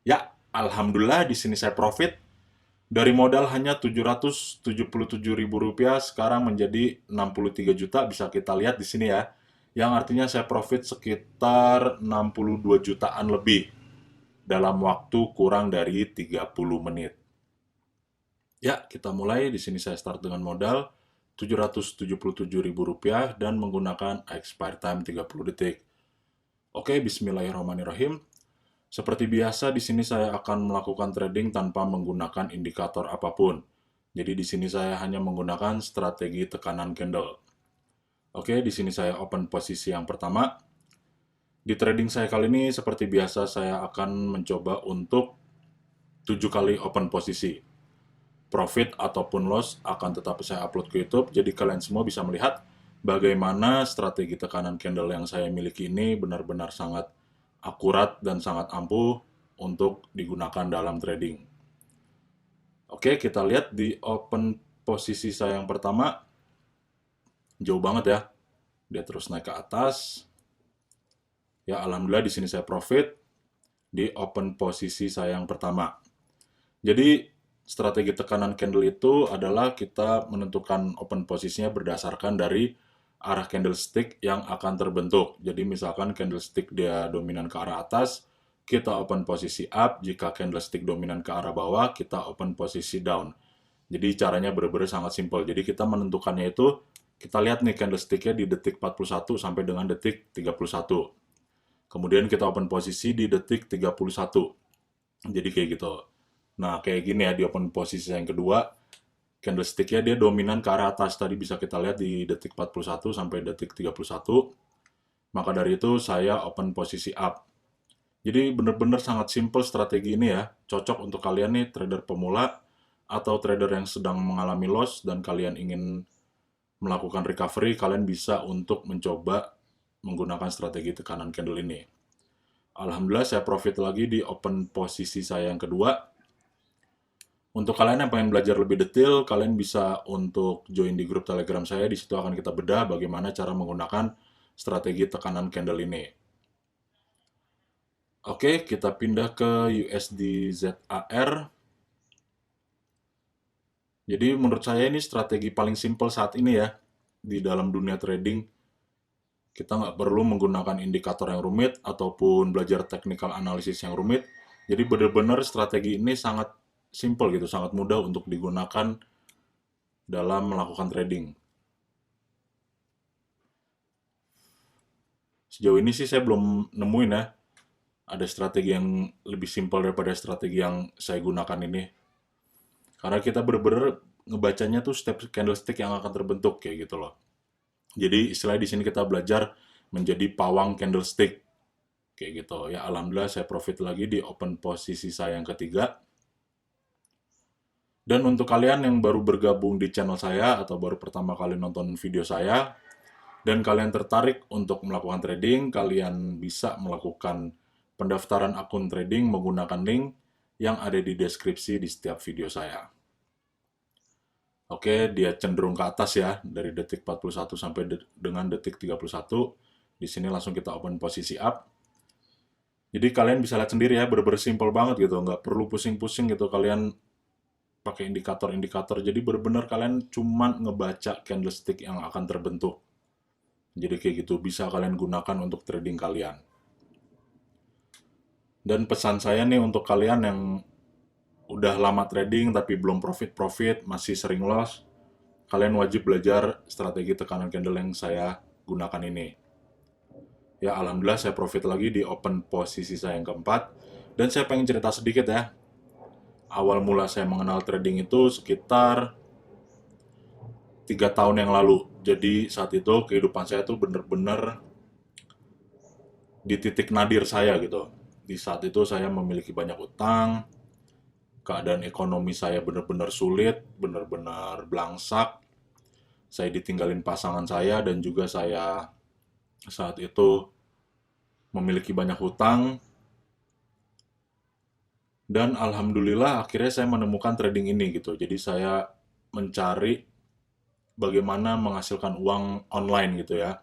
Ya, alhamdulillah di sini saya profit. Dari modal hanya Rp777.000 sekarang menjadi 63 juta, bisa kita lihat di sini ya. Yang artinya saya profit sekitar 62 jutaan lebih dalam waktu kurang dari 30 menit. Ya, kita mulai. Di sini saya start dengan modal Rp777.000 dan menggunakan expire time 30 detik. Oke, bismillahirrahmanirrahim. Seperti biasa, di sini saya akan melakukan trading tanpa menggunakan indikator apapun. Jadi di sini saya hanya menggunakan strategi tekanan candle. Oke, di sini saya open posisi yang pertama. Di trading saya kali ini, seperti biasa, saya akan mencoba untuk 7 kali open posisi. Profit ataupun loss akan tetap saya upload ke YouTube, jadi kalian semua bisa melihat bagaimana strategi tekanan candle yang saya miliki ini benar-benar sangat akurat dan sangat ampuh untuk digunakan dalam trading. Oke, kita lihat di open posisi saya yang pertama, jauh banget ya. Dia terus naik ke atas. Ya, alhamdulillah di sini saya profit di open posisi saya yang pertama. Jadi, strategi tekanan candle itu adalah kita menentukan open posisinya berdasarkan dari arah candlestick yang akan terbentuk. Jadi, misalkan candlestick dia dominan ke arah atas, kita open posisi up. Jika candlestick dominan ke arah bawah, kita open posisi down. Jadi, caranya benar-benar sangat simpel. Jadi, kita menentukannya itu, kita lihat nih candlesticknya di detik 41 sampai dengan detik 31. Kemudian kita open posisi di detik 31. Jadi kayak gitu. Nah, kayak gini ya di open posisi yang kedua, candlestick-nya dia dominan ke arah atas. Tadi bisa kita lihat di detik 41 sampai detik 31. Maka dari itu saya open posisi up. Jadi benar-benar sangat simple strategi ini ya. Cocok untuk kalian nih trader pemula atau trader yang sedang mengalami loss dan kalian ingin melakukan recovery, kalian bisa untuk mencoba menggunakan strategi tekanan candle ini. Alhamdulillah saya profit lagi di open posisi saya yang kedua. Untuk kalian yang pengen belajar lebih detail, kalian bisa untuk join di grup Telegram saya. Di situ akan kita bedah bagaimana cara menggunakan strategi tekanan candle ini. Oke, kita pindah ke USD ZAR. Jadi menurut saya ini strategi paling simple saat ini ya di dalam dunia trading. Kita nggak perlu menggunakan indikator yang rumit ataupun belajar technical analysis yang rumit. Jadi benar-benar strategi ini sangat simple gitu, sangat mudah untuk digunakan dalam melakukan trading. Sejauh ini sih saya belum nemuin ya ada strategi yang lebih simpel daripada strategi yang saya gunakan ini. Karena kita benar-benar ngebacanya tuh step candlestick yang akan terbentuk kayak gitu loh. Jadi istilah di sini kita belajar menjadi pawang candlestick kayak gitu. Ya alhamdulillah saya profit lagi di open posisi saya yang ketiga. Dan untuk kalian yang baru bergabung di channel saya atau baru pertama kali nonton video saya dan kalian tertarik untuk melakukan trading, kalian bisa melakukan pendaftaran akun trading menggunakan link yang ada di deskripsi di setiap video saya. Oke, dia cenderung ke atas ya, dari detik 41 sampai dengan detik 31. Di sini langsung kita open posisi up. Jadi kalian bisa lihat sendiri ya, bener-bener simple banget gitu, nggak perlu pusing-pusing gitu kalian pakai indikator-indikator. Jadi bener-bener kalian cuman ngebaca candlestick yang akan terbentuk. Jadi kayak gitu, bisa kalian gunakan untuk trading kalian. Dan pesan saya nih untuk kalian yang udah lama trading tapi belum profit-profit, masih sering loss, kalian wajib belajar strategi tekanan candle yang saya gunakan ini. Ya, alhamdulillah saya profit lagi di open posisi saya yang keempat. Dan saya pengen cerita sedikit ya. Awal mula saya mengenal trading itu sekitar 3 tahun yang lalu. Jadi saat itu kehidupan saya tuh bener-bener di titik nadir saya gitu. Di saat itu saya memiliki banyak utang, keadaan ekonomi saya benar-benar sulit, benar-benar belangsak. Saya ditinggalin pasangan saya dan juga saya saat itu memiliki banyak hutang. Dan alhamdulillah akhirnya saya menemukan trading ini gitu. Jadi saya mencari bagaimana menghasilkan uang online gitu ya.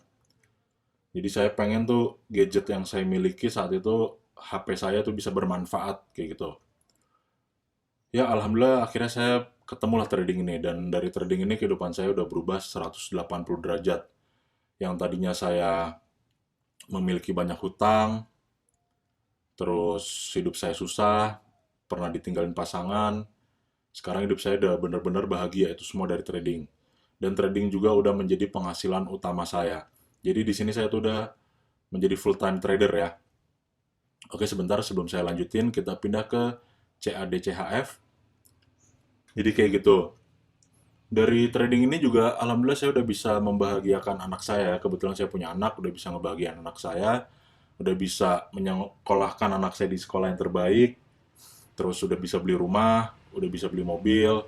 Jadi saya pengen tuh gadget yang saya miliki saat itu HP saya tuh bisa bermanfaat kayak gitu. Ya, alhamdulillah akhirnya saya ketemulah trading ini, dan dari trading ini kehidupan saya udah berubah 180 derajat. Yang tadinya saya memiliki banyak hutang, terus hidup saya susah, pernah ditinggalin pasangan, sekarang hidup saya udah benar-benar bahagia, itu semua dari trading. Dan trading juga udah menjadi penghasilan utama saya. Jadi di sini saya tuh udah menjadi full time trader ya. Oke, sebentar sebelum saya lanjutin, kita pindah ke CAD/CHF. Jadi kayak gitu. Dari trading ini juga alhamdulillah saya udah bisa membahagiakan anak saya. Kebetulan saya punya anak, udah bisa ngebahagiakan anak saya, udah bisa menyekolahkan anak saya di sekolah yang terbaik, terus udah bisa beli rumah, udah bisa beli mobil,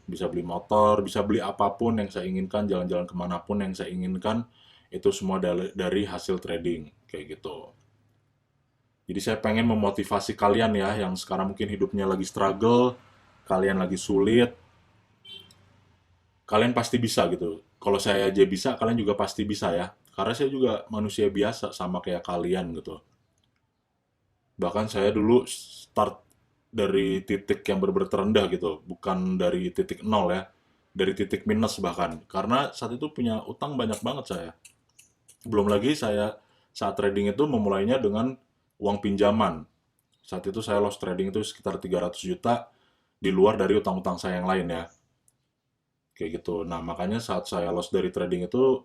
bisa beli motor, bisa beli apapun yang saya inginkan, jalan-jalan kemanapun yang saya inginkan, itu semua dari hasil trading, kayak gitu. Jadi saya pengen memotivasi kalian ya, yang sekarang mungkin hidupnya lagi struggle, kalian lagi sulit, kalian pasti bisa gitu. Kalau saya aja bisa, kalian juga pasti bisa ya. Karena saya juga manusia biasa, sama kayak kalian gitu. Bahkan saya dulu start dari titik yang benar-benar terendah gitu, bukan dari titik nol ya, dari titik minus bahkan. Karena saat itu punya utang banyak banget saya. Belum lagi saya saat trading itu memulainya dengan uang pinjaman. Saat itu saya loss trading itu sekitar 300 juta di luar dari utang-utang saya yang lain ya. Kayak gitu. Nah, makanya saat saya loss dari trading itu,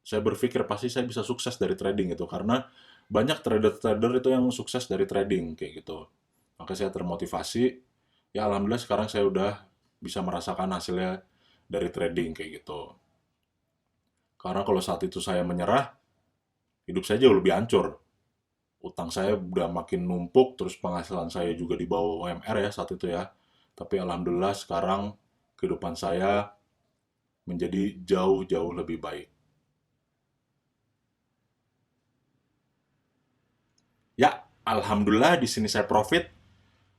saya berpikir pasti saya bisa sukses dari trading itu. Karena banyak trader-trader itu yang sukses dari trading kayak gitu. Maka saya termotivasi. Ya, alhamdulillah sekarang saya udah bisa merasakan hasilnya dari trading kayak gitu. Karena kalau saat itu saya menyerah, hidup saya jauh lebih hancur. Utang saya udah makin numpuk, terus penghasilan saya juga di bawah UMR ya saat itu ya. Tapi alhamdulillah sekarang kehidupan saya menjadi jauh-jauh lebih baik. Ya, alhamdulillah di sini saya profit.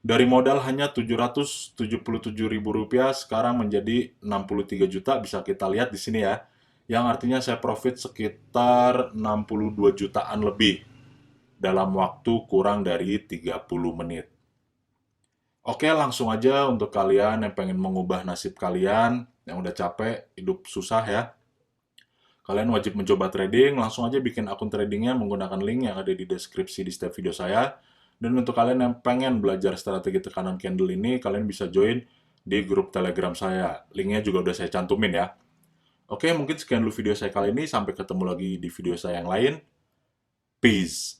Dari modal hanya Rp777.000 sekarang menjadi 63 juta, bisa kita lihat di sini ya. Yang artinya saya profit sekitar 62 jutaan lebih dalam waktu kurang dari 30 menit. Oke, langsung aja untuk kalian yang pengen mengubah nasib kalian, yang udah capek, hidup susah ya. Kalian wajib mencoba trading, langsung aja bikin akun tradingnya menggunakan link yang ada di deskripsi di setiap video saya. Dan untuk kalian yang pengen belajar strategi tekanan candle ini, kalian bisa join di grup Telegram saya. Linknya juga udah saya cantumin ya. Oke, mungkin sekian dulu video saya kali ini. Sampai ketemu lagi di video saya yang lain. Peace.